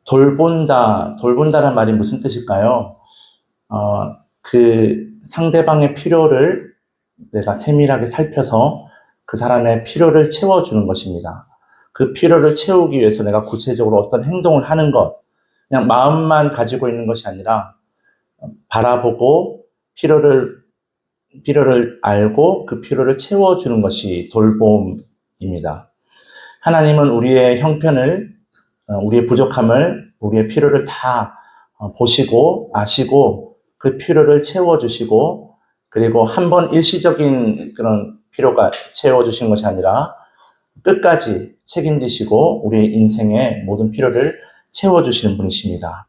돌본다란 말이 무슨 뜻일까요? 그 상대방의 필요를 내가 세밀하게 살펴서 그 사람의 필요를 채워주는 것입니다. 그 필요를 채우기 위해서 내가 구체적으로 어떤 행동을 하는 것, 그냥 마음만 가지고 있는 것이 아니라 바라보고 필요를 알고 그 필요를 채워주는 것이 돌봄입니다. 하나님은 우리의 형편을, 우리의 부족함을, 우리의 필요를 다 보시고 아시고 그 필요를 채워주시고, 그리고 한 번 일시적인 그런 필요가 채워주신 것이 아니라 끝까지 책임지시고 우리의 인생의 모든 필요를 채워주시는 분이십니다.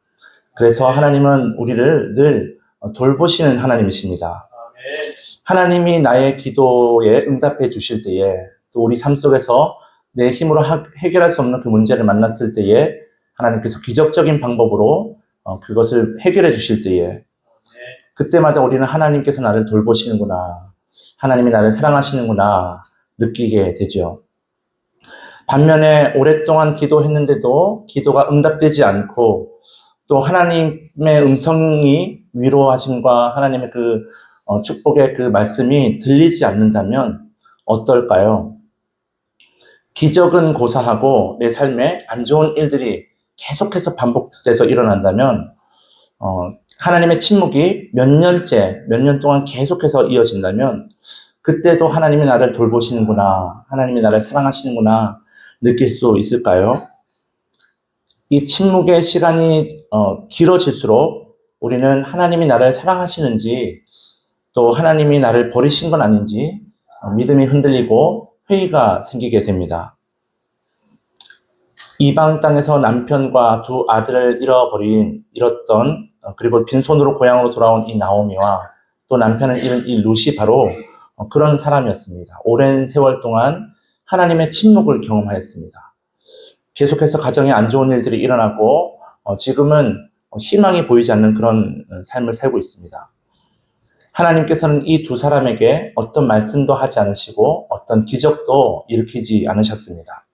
그래서 하나님은 우리를 늘 돌보시는 하나님이십니다. 하나님이 나의 기도에 응답해 주실 때에, 또 우리 삶 속에서 내 힘으로 해결할 수 없는 그 문제를 만났을 때에 하나님께서 기적적인 방법으로 그것을 해결해 주실 때에, 그때마다 우리는 하나님께서 나를 돌보시는구나, 하나님이 나를 사랑하시는구나 느끼게 되죠. 반면에 오랫동안 기도했는데도 기도가 응답되지 않고, 또 하나님의 음성이 위로하심과 하나님의 그 축복의 그 말씀이 들리지 않는다면 어떨까요? 기적은 고사하고 내 삶에 안 좋은 일들이 계속해서 반복돼서 일어난다면, 하나님의 침묵이 몇 년 동안 계속해서 이어진다면, 그때도 하나님이 나를 돌보시는구나, 하나님이 나를 사랑하시는구나 느낄 수 있을까요? 이 침묵의 시간이 길어질수록 우리는 하나님이 나를 사랑하시는지, 또 하나님이 나를 버리신 건 아닌지 믿음이 흔들리고 회의가 생기게 됩니다. 이방 땅에서 남편과 두 아들을 잃었던, 그리고 빈손으로 고향으로 돌아온 이 나오미와 또 남편을 잃은 이 룻이 바로 그런 사람이었습니다. 오랜 세월 동안 하나님의 침묵을 경험하였습니다. 계속해서 가정에 안 좋은 일들이 일어나고 지금은 희망이 보이지 않는 그런 삶을 살고 있습니다. 하나님께서는 이 두 사람에게 어떤 말씀도 하지 않으시고 어떤 기적도 일으키지 않으셨습니다.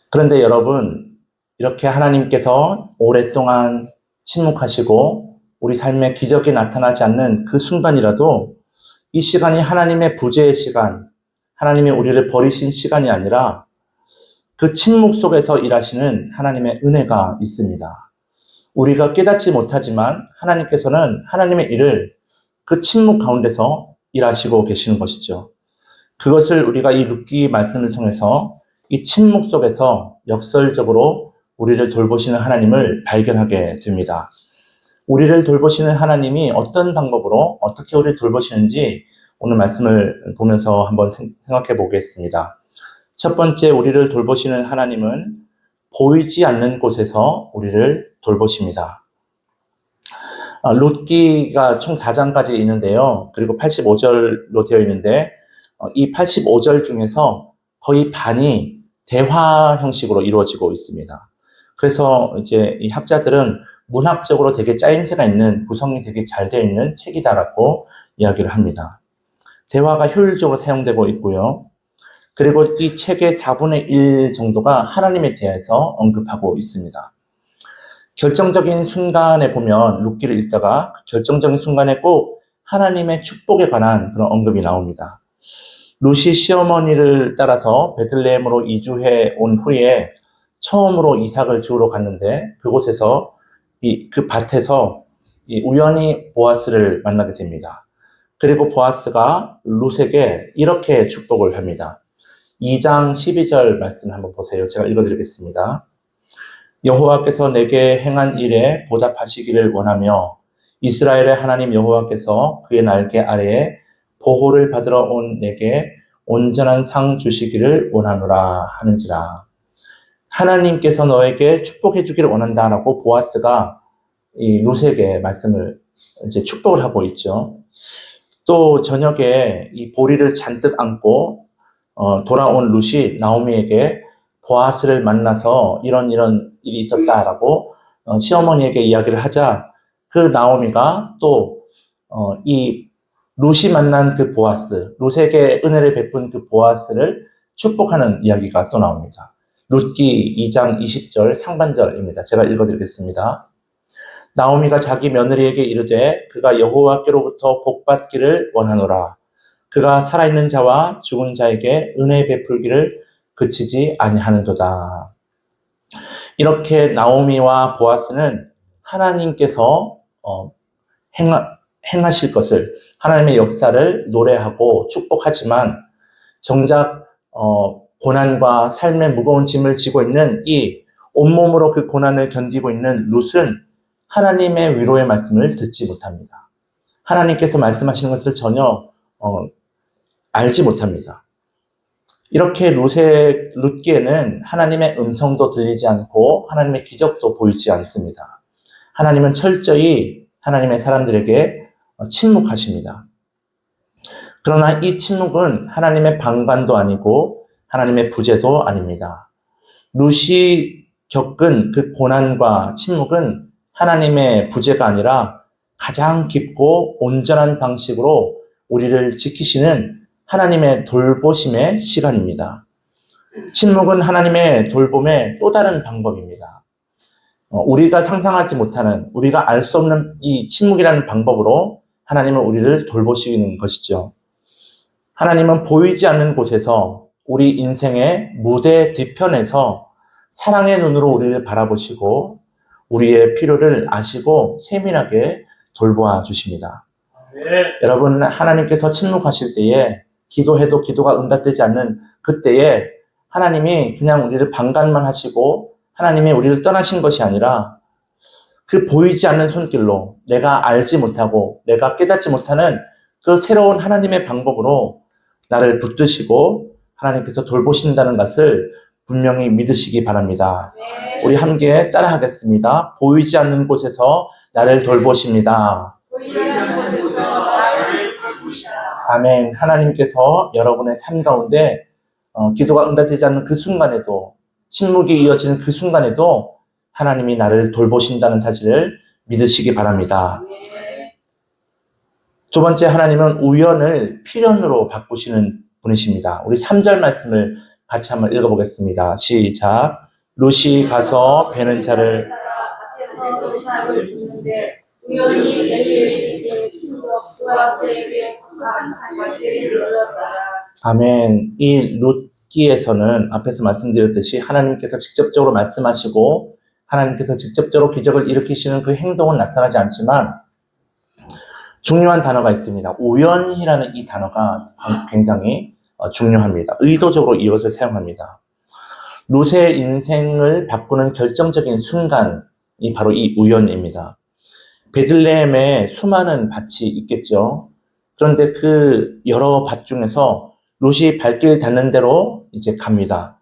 그런데 여러분, 이렇게 하나님께서 오랫동안 침묵하시고 우리 삶에 기적이 나타나지 않는 그 순간이라도, 이 시간이 하나님의 부재의 시간, 하나님이 우리를 버리신 시간이 아니라 그 침묵 속에서 일하시는 하나님의 은혜가 있습니다. 우리가 깨닫지 못하지만 하나님께서는 하나님의 일을 그 침묵 가운데서 일하시고 계시는 것이죠. 그것을 우리가 이 룻기 말씀을 통해서 이 침묵 속에서 역설적으로 우리를 돌보시는 하나님을 발견하게 됩니다. 우리를 돌보시는 하나님이 어떤 방법으로 어떻게 우리를 돌보시는지 오늘 말씀을 보면서 한번 생각해 보겠습니다. 첫 번째, 우리를 돌보시는 하나님은 보이지 않는 곳에서 우리를 돌보십니다. 룻기가 총 4장까지 있는데요. 그리고 85절로 되어 있는데, 이 85절 중에서 거의 반이 대화 형식으로 이루어지고 있습니다. 그래서 이제 이 학자들은 문학적으로 되게 짜임새가 있는, 구성이 되게 잘 되어 있는 책이다라고 이야기를 합니다. 대화가 효율적으로 사용되고 있고요. 그리고 이 책의 4분의 1 정도가 하나님에 대해서 언급하고 있습니다. 결정적인 순간에 보면, 룻기를 읽다가 결정적인 순간에 꼭 하나님의 축복에 관한 그런 언급이 나옵니다. 룻이 시어머니를 따라서 베들레헴으로 이주해 온 후에 처음으로 이삭을 주우러 갔는데, 그곳에서 그 밭에서 우연히 보아스를 만나게 됩니다. 그리고 보아스가 룻에게 이렇게 축복을 합니다. 2장 12절 말씀 한번 보세요. 제가 읽어드리겠습니다. 여호와께서 내게 행한 일에 보답하시기를 원하며 이스라엘의 하나님 여호와께서 그의 날개 아래에 보호를 받으러 온 내게 온전한 상 주시기를 원하노라 하는지라. 하나님께서 너에게 축복해 주기를 원한다라고 보아스가 이 룻에게 말씀을, 이제 축복을 하고 있죠. 또 저녁에 이 보리를 잔뜩 안고 돌아온 룻이 나오미에게 보아스를 만나서 이런 일이 있었다라고 시어머니에게 이야기를 하자, 그 나오미가 또 이 룻이 만난 그 보아스, 룻에게 은혜를 베푼 그 보아스를 축복하는 이야기가 또 나옵니다. 룻기 2장 20절 상반절입니다. 제가 읽어드리겠습니다. 나오미가 자기 며느리에게 이르되 그가 여호와께로부터 복받기를 원하노라. 그가 살아있는 자와 죽은 자에게 은혜 베풀기를 그치지 아니하는도다. 이렇게 나오미와 보아스는 하나님께서 행하실 것을, 하나님의 역사를 노래하고 축복하지만 정작 고난과 삶의 무거운 짐을 지고 있는 이 온몸으로 그 고난을 견디고 있는 룻은 하나님의 위로의 말씀을 듣지 못합니다. 하나님께서 말씀하시는 것을 전혀 알지 못합니다. 이렇게 룻기에는 하나님의 음성도 들리지 않고 하나님의 기적도 보이지 않습니다. 하나님은 철저히 하나님의 사람들에게 침묵하십니다. 그러나 이 침묵은 하나님의 방관도 아니고 하나님의 부재도 아닙니다. 룻이 겪은 그 고난과 침묵은 하나님의 부재가 아니라 가장 깊고 온전한 방식으로 우리를 지키시는 하나님의 돌보심의 시간입니다. 침묵은 하나님의 돌봄의 또 다른 방법입니다. 우리가 상상하지 못하는, 우리가 알 수 없는 이 침묵이라는 방법으로 하나님은 우리를 돌보시는 것이죠. 하나님은 보이지 않는 곳에서 우리 인생의 무대 뒤편에서 사랑의 눈으로 우리를 바라보시고 우리의 필요를 아시고 세밀하게 돌보아 주십니다. 여러분, 하나님께서 침묵하실 때에 기도해도 기도가 응답되지 않는 그때에 하나님이 그냥 우리를 방관만 하시고 하나님이 우리를 떠나신 것이 아니라 그 보이지 않는 손길로 내가 알지 못하고 내가 깨닫지 못하는 그 새로운 하나님의 방법으로 나를 붙드시고 하나님께서 돌보신다는 것을 분명히 믿으시기 바랍니다. 우리 함께 따라하겠습니다. 보이지 않는 곳에서 나를 돌보십니다. 아멘. 하나님께서 여러분의 삶 가운데 기도가 응답되지 않는 그 순간에도, 침묵이 이어지는 그 순간에도 하나님이 나를 돌보신다는 사실을 믿으시기 바랍니다. 두 번째, 하나님은 우연을 필연으로 바꾸시는 분이십니다. 우리 3절 말씀을 같이 한번 읽어보겠습니다. 시작. 룻이 가서 베는 자를 밭에서 의사를 줍는데 우연히 엘리에게 친구 보아스에게 속한 갈대를 열었더라. 아멘. 이 룻기에서는 앞에서 말씀드렸듯이 하나님께서 직접적으로 말씀하시고 하나님께서 직접적으로 기적을 일으키시는 그 행동은 나타나지 않지만 중요한 단어가 있습니다. 우연이라는 이 단어가 굉장히 중요합니다. 의도적으로 이것을 사용합니다. 룻의 인생을 바꾸는 결정적인 순간이 바로 이 우연입니다. 베들레헴에 수많은 밭이 있겠죠. 그런데 그 여러 밭 중에서 룻이 발길 닿는 대로 이제 갑니다.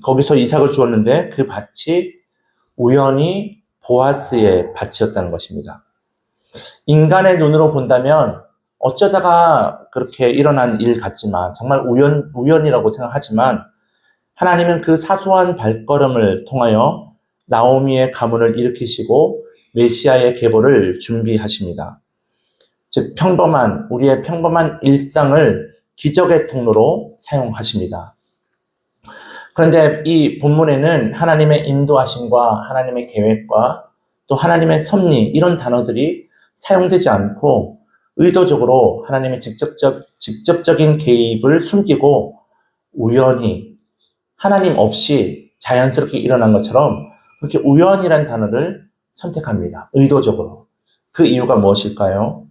거기서 이삭을 주었는데 그 밭이 우연히 보아스의 밭이었다는 것입니다. 인간의 눈으로 본다면 어쩌다가 그렇게 일어난 일 같지만 정말 우연이라고 생각하지만 하나님은 그 사소한 발걸음을 통하여 나오미의 가문을 일으키시고 메시아의 계보를 준비하십니다. 즉 우리의 평범한 일상을 기적의 통로로 사용하십니다. 그런데 이 본문에는 하나님의 인도하심과 하나님의 계획과 또 하나님의 섭리 이런 단어들이 사용되지 않고 의도적으로 하나님의 직접적인 개입을 숨기고 우연히 하나님 없이 자연스럽게 일어난 것처럼 그렇게 우연이라는 단어를 선택합니다. 의도적으로. 그 이유가 무엇일까요?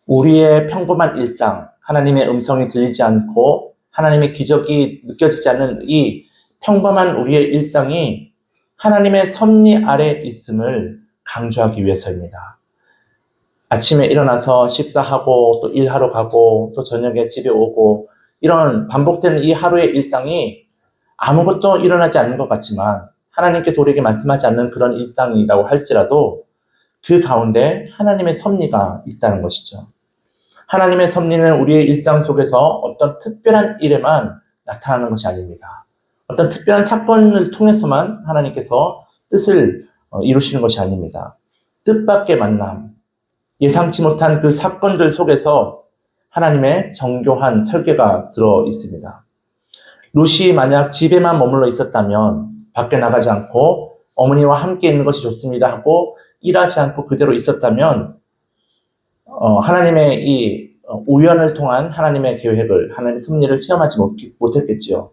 우리의 평범한 일상, 하나님의 음성이 들리지 않고 하나님의 기적이 느껴지지 않는 이 평범한 우리의 일상이 하나님의 섭리 아래 있음을 강조하기 위해서입니다. 아침에 일어나서 식사하고 또 일하러 가고 또 저녁에 집에 오고 이런 반복되는 이 하루의 일상이 아무것도 일어나지 않는 것 같지만 하나님께서 우리에게 말씀하지 않는 그런 일상이라고 할지라도 그 가운데 하나님의 섭리가 있다는 것이죠. 하나님의 섭리는 우리의 일상 속에서 어떤 특별한 일에만 나타나는 것이 아닙니다. 어떤 특별한 사건을 통해서만 하나님께서 뜻을 이루시는 것이 아닙니다. 뜻밖의 만남, 예상치 못한 그 사건들 속에서 하나님의 정교한 설계가 들어 있습니다. 룻이 만약 집에만 머물러 있었다면 밖에 나가지 않고 어머니와 함께 있는 것이 좋습니다 하고 일하지 않고 그대로 있었다면 하나님의 이 우연을 통한 하나님의 계획을, 하나님의 섭리를 체험하지 못했겠지요.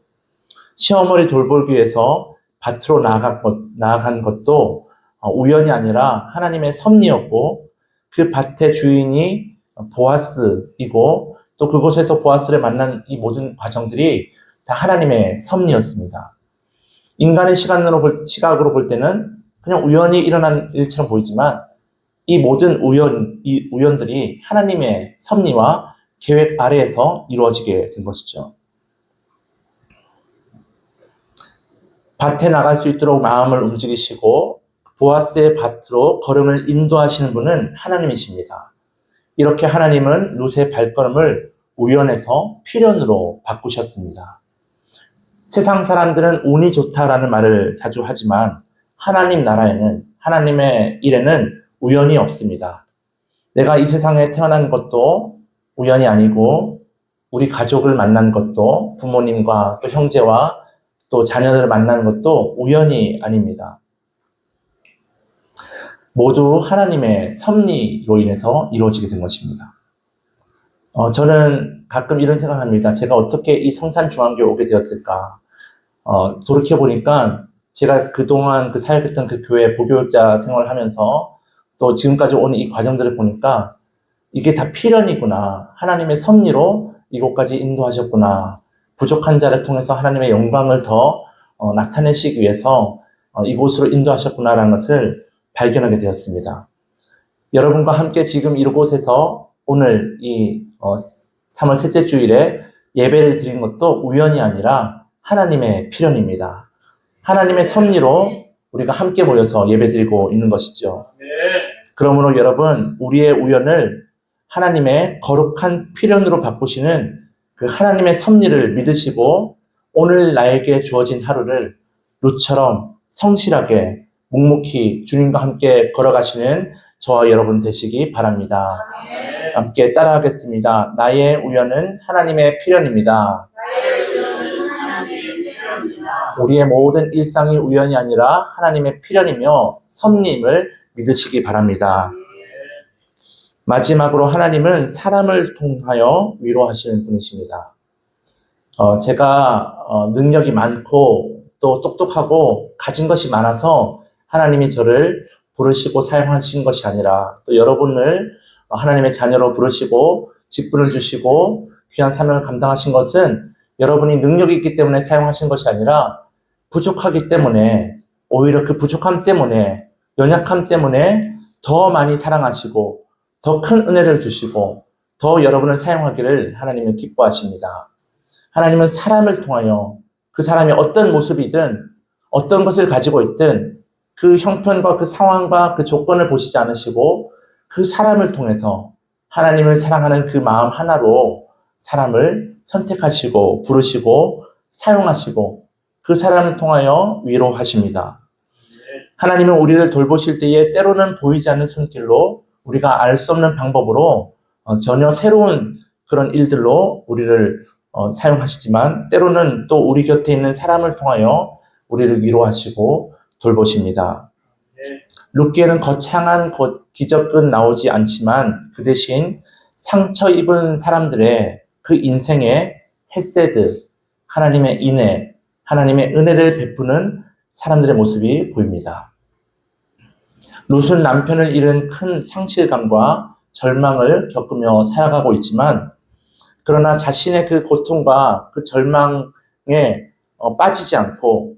시어머니 돌보기 위해서 밭으로 나아간 것도 우연이 아니라 하나님의 섭리였고, 그 밭의 주인이 보아스이고, 또 그곳에서 보아스를 만난 이 모든 과정들이 다 하나님의 섭리였습니다. 인간의 시각으로 볼 때는 그냥 우연히 일어난 일처럼 보이지만, 이 모든 우연들이 하나님의 섭리와 계획 아래에서 이루어지게 된 것이죠. 밭에 나갈 수 있도록 마음을 움직이시고 보아스의 밭으로 걸음을 인도하시는 분은 하나님이십니다. 이렇게 하나님은 룻의 발걸음을 우연에서 필연으로 바꾸셨습니다. 세상 사람들은 운이 좋다라는 말을 자주 하지만 하나님 나라에는, 하나님의 일에는 우연이 없습니다. 내가 이 세상에 태어난 것도 우연이 아니고, 우리 가족을 만난 것도, 부모님과 또 형제와 또 자녀들을 만나는 것도 우연이 아닙니다. 모두 하나님의 섭리로 인해서 이루어지게 된 것입니다. 저는 가끔 이런 생각을 합니다. 제가 어떻게 이 성산중앙교에 오게 되었을까? 돌이켜보니까 제가 그동안 사역했던 그 교회 부교육자 생활을 하면서 또 지금까지 오는 이 과정들을 보니까 이게 다 필연이구나. 하나님의 섭리로 이곳까지 인도하셨구나. 부족한 자를 통해서 하나님의 영광을 더 나타내시기 위해서 이곳으로 인도하셨구나라는 것을 발견하게 되었습니다. 여러분과 함께 지금 이곳에서 오늘 이 3월 셋째 주일에 예배를 드린 것도 우연이 아니라 하나님의 필연입니다. 하나님의 섭리로 우리가 함께 모여서 예배드리고 있는 것이죠. 그러므로 여러분, 우리의 우연을 하나님의 거룩한 필연으로 바꾸시는 그 하나님의 섭리를 믿으시고 오늘 나에게 주어진 하루를 룻처럼 성실하게 묵묵히 주님과 함께 걸어가시는 저와 여러분 되시기 바랍니다. 함께 따라하겠습니다. 나의 우연은 하나님의 필연입니다. 우리의 모든 일상이 우연이 아니라 하나님의 필연이며 섭리임을 믿으시기 바랍니다. 마지막으로 하나님은 사람을 통하여 위로하시는 분이십니다. 제가 능력이 많고 또 똑똑하고 가진 것이 많아서 하나님이 저를 부르시고 사용하신 것이 아니라, 또 여러분을 하나님의 자녀로 부르시고 직분을 주시고 귀한 사명을 감당하신 것은 여러분이 능력이 있기 때문에 사용하신 것이 아니라 부족하기 때문에, 오히려 그 부족함 때문에, 연약함 때문에 더 많이 사랑하시고 더 큰 은혜를 주시고 더 여러분을 사용하기를 하나님은 기뻐하십니다. 하나님은 사람을 통하여, 그 사람이 어떤 모습이든 어떤 것을 가지고 있든 그 형편과 그 상황과 그 조건을 보시지 않으시고 그 사람을 통해서 하나님을 사랑하는 그 마음 하나로 사람을 선택하시고 부르시고 사용하시고 그 사람을 통하여 위로하십니다. 하나님은 우리를 돌보실 때에 때로는 보이지 않는 손길로, 우리가 알 수 없는 방법으로 전혀 새로운 그런 일들로 우리를 사용하시지만, 때로는 또 우리 곁에 있는 사람을 통하여 우리를 위로하시고 돌보십니다. 룻기에는 거창한 기적은 나오지 않지만 그 대신 상처 입은 사람들의 그 인생의 헤세드, 하나님의 인애, 하나님의 은혜를 베푸는 사람들의 모습이 보입니다. 룻은 남편을 잃은 큰 상실감과 절망을 겪으며 살아가고 있지만, 그러나 자신의 그 고통과 그 절망에 빠지지 않고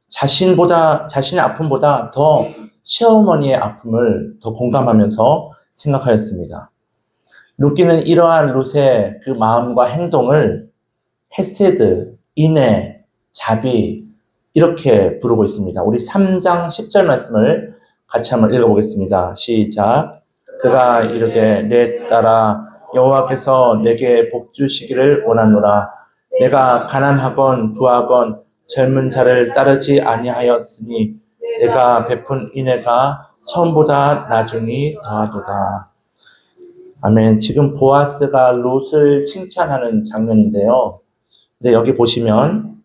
자신의 아픔보다 더 시어머니의 아픔을 더 공감하면서 생각하였습니다. 룻기는 이러한 룻의 그 마음과 행동을 헤세드, 인애, 자비 이렇게 부르고 있습니다. 우리 3장 10절 말씀을 같이 한번 읽어보겠습니다. 시작. 그가 이르되 내 딸아 여호와께서 내게 복 주시기를 원하노라. 내가 가난하건 부하건 젊은 자를 따르지 아니하였으니 내가 베푼 인애가 처음보다 나중이 더하도다. 아멘. 지금 보아스가 룻을 칭찬하는 장면인데요. 근데 여기 보시면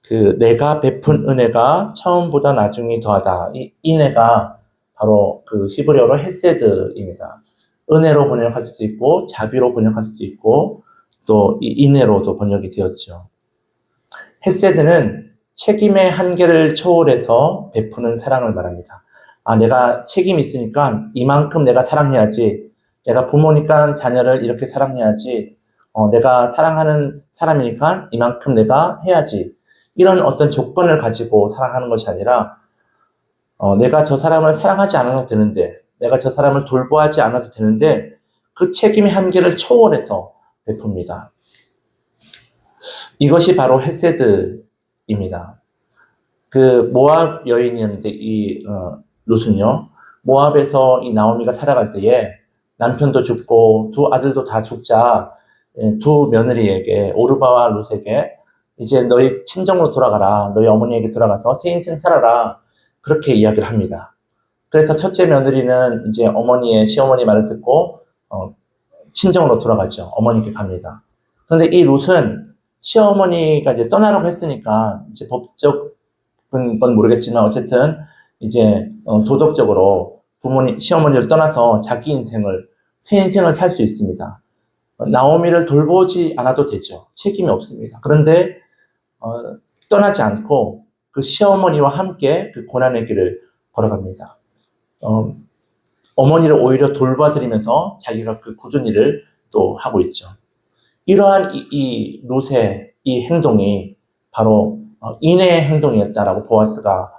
그 내가 베푼 은혜가 처음보다 나중이 더하다. 이 인애가 바로 그 히브리어로 헤세드입니다. 은혜로 번역할 수도 있고 자비로 번역할 수도 있고 또 이 인애로도 번역이 되었죠. 헤세드는 책임의 한계를 초월해서 베푸는 사랑을 말합니다. 아, 내가 책임이 있으니까 이만큼 내가 사랑해야지. 내가 부모니까 자녀를 이렇게 사랑해야지. 내가 사랑하는 사람이니까 이만큼 내가 해야지. 이런 어떤 조건을 가지고 사랑하는 것이 아니라 내가 저 사람을 사랑하지 않아도 되는데, 내가 저 사람을 돌보지 않아도 되는데 그 책임의 한계를 초월해서 베풉니다. 이것이 바로 헤세드입니다. 그 모압 여인이었는데 이 룻은요, 모압에서 이 나오미가 살아갈 때에 남편도 죽고 두 아들도 다 죽자 두 며느리에게 오르바와 룻에게 이제 너희 친정으로 돌아가라, 너희 어머니에게 돌아가서 새 인생 살아라, 그렇게 이야기를 합니다. 그래서 첫째 며느리는 이제 어머니의 시어머니 말을 듣고 친정으로 돌아가죠. 어머니께 갑니다. 그런데 이 룻은 시어머니가 이제 떠나라고 했으니까 이제 법적인 건 모르겠지만 어쨌든 이제 도덕적으로 부모님, 시어머니를 떠나서 자기 인생을, 새 인생을 살 수 있습니다. 나오미를 돌보지 않아도 되죠. 책임이 없습니다. 그런데 떠나지 않고 그 시어머니와 함께 그 고난의 길을 걸어갑니다. 어머니를 오히려 돌봐드리면서 자기가 그 굳은 일을 또 하고 있죠. 이러한 이 룻의 이 행동이 바로 인애의 행동이었다라고 보아스가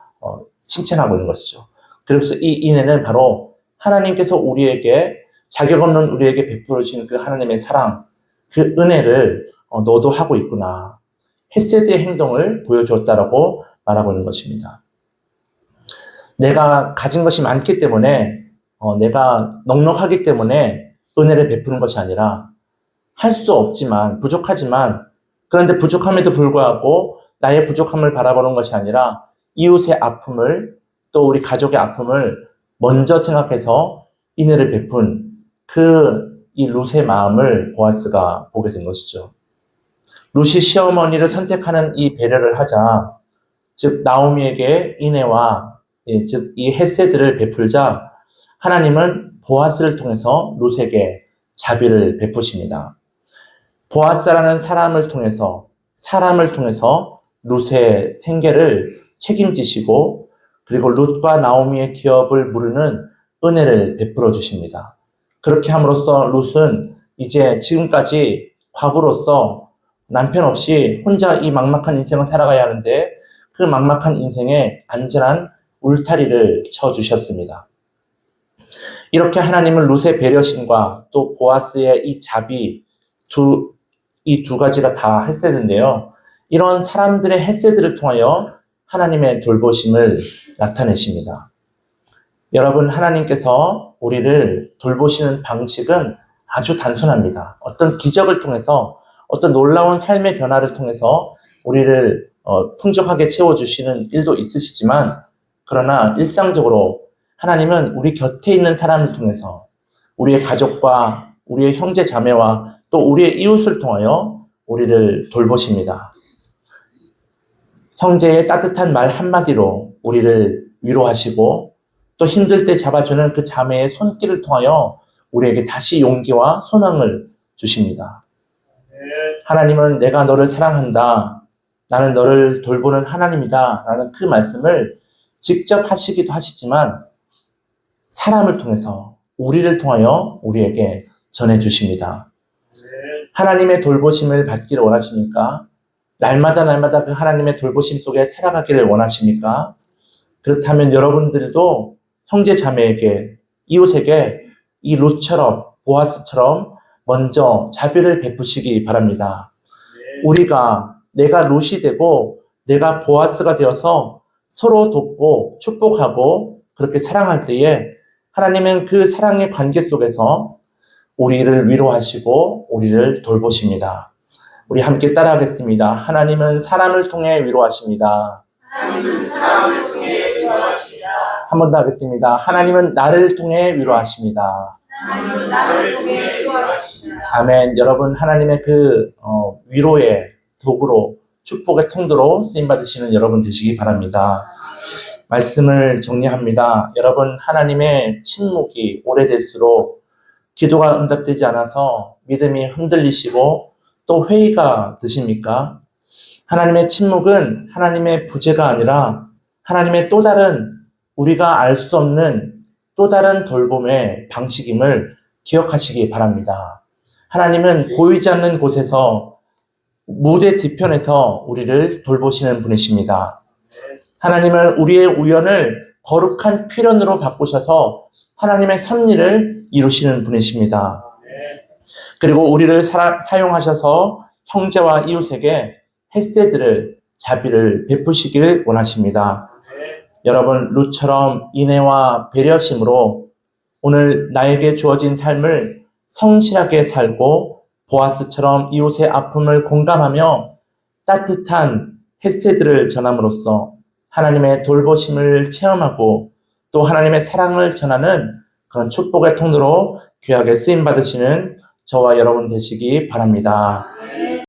칭찬하고 있는 것이죠. 그래서 이 인애는 바로 하나님께서 우리에게, 자격 없는 우리에게 베풀어 주신 그 하나님의 사랑, 그 은혜를 너도 하고 있구나. 헤세드의 행동을 보여주었다라고 말하고 있는 것입니다. 내가 가진 것이 많기 때문에, 내가 넉넉하기 때문에 은혜를 베푸는 것이 아니라, 할 수 없지만, 부족하지만, 그런데 부족함에도 불구하고 나의 부족함을 바라보는 것이 아니라 이웃의 아픔을, 또 우리 가족의 아픔을 먼저 생각해서 인애를 베푼 이 룻의 마음을 보아스가 보게 된 것이죠. 룻이 시어머니를 선택하는 이 배려를 하자, 즉 나오미에게 인애와 즉 이 헤세드를 베풀자 하나님은 보아스를 통해서 룻에게 자비를 베푸십니다. 보아스라는 사람을 통해서 룻의 생계를 책임지시고 그리고 룻과 나오미의 기업을 무르는 은혜를 베풀어 주십니다. 그렇게 함으로써 룻은 이제 지금까지 과부로서 남편 없이 혼자 이 막막한 인생을 살아가야 하는데 그 막막한 인생에 안전한 울타리를 쳐주셨습니다. 이렇게 하나님은 룻의 배려심과 또 보아스의 이 자비, 이 두 가지가 다 헤세드인데요. 이런 사람들의 헤세드를 통하여 하나님의 돌보심을 나타내십니다. 여러분, 하나님께서 우리를 돌보시는 방식은 아주 단순합니다. 어떤 기적을 통해서, 어떤 놀라운 삶의 변화를 통해서 우리를 풍족하게 채워주시는 일도 있으시지만, 그러나 일상적으로 하나님은 우리 곁에 있는 사람을 통해서 우리의 가족과 우리의 형제 자매와 또 우리의 이웃을 통하여 우리를 돌보십니다. 형제의 따뜻한 말 한마디로 우리를 위로하시고 또 힘들 때 잡아주는 그 자매의 손길을 통하여 우리에게 다시 용기와 소망을 주십니다. 하나님은 내가 너를 사랑한다, 나는 너를 돌보는 하나님이다 라는 그 말씀을 직접 하시기도 하시지만 사람을 통해서, 우리를 통하여 우리에게 전해주십니다. 하나님의 돌보심을 받기를 원하십니까? 날마다 그 하나님의 돌보심 속에 살아가기를 원하십니까? 그렇다면 여러분들도 형제 자매에게, 이웃에게 이 룻처럼, 보아스처럼 먼저 자비를 베푸시기 바랍니다. 내가 룻이 되고 내가 보아스가 되어서 서로 돕고 축복하고 그렇게 사랑할 때에 하나님은 그 사랑의 관계 속에서 우리를 위로하시고 우리를 돌보십니다. 우리 함께 따라하겠습니다. 하나님은 사람을 통해 위로하십니다. 하나님은 사람을 통해 위로하십니다. 한 번 더 하겠습니다. 하나님은 나를 통해 위로하십니다. 하나님은 나를 통해 위로하십니다. 아멘. 여러분, 하나님의 그 위로의 도구로 축복의 통로로 쓰임받으시는 여러분 되시기 바랍니다. 말씀을 정리합니다. 여러분, 하나님의 침묵이 오래될수록 기도가 응답되지 않아서 믿음이 흔들리시고 또 회의가 드십니까? 하나님의 침묵은 하나님의 부재가 아니라 하나님의 또 다른 우리가 알 수 없는 또 다른 돌봄의 방식임을 기억하시기 바랍니다. 하나님은 보이지 않는 곳에서 무대 뒤편에서 우리를 돌보시는 분이십니다. 하나님은 우리의 우연을 거룩한 필연으로 바꾸셔서 하나님의 섭리를 이루시는 분이십니다. 그리고 우리를 사용하셔서 형제와 이웃에게 헤세드를 자비를 베푸시길 원하십니다. 여러분, 룻처럼 인애와 배려심으로 오늘 나에게 주어진 삶을 성실하게 살고 보아스처럼 이웃의 아픔을 공감하며 따뜻한 헤세드를 전함으로써 하나님의 돌보심을 체험하고 또 하나님의 사랑을 전하는 그런 축복의 통로로 귀하게 쓰임받으시는 저와 여러분 되시기 바랍니다.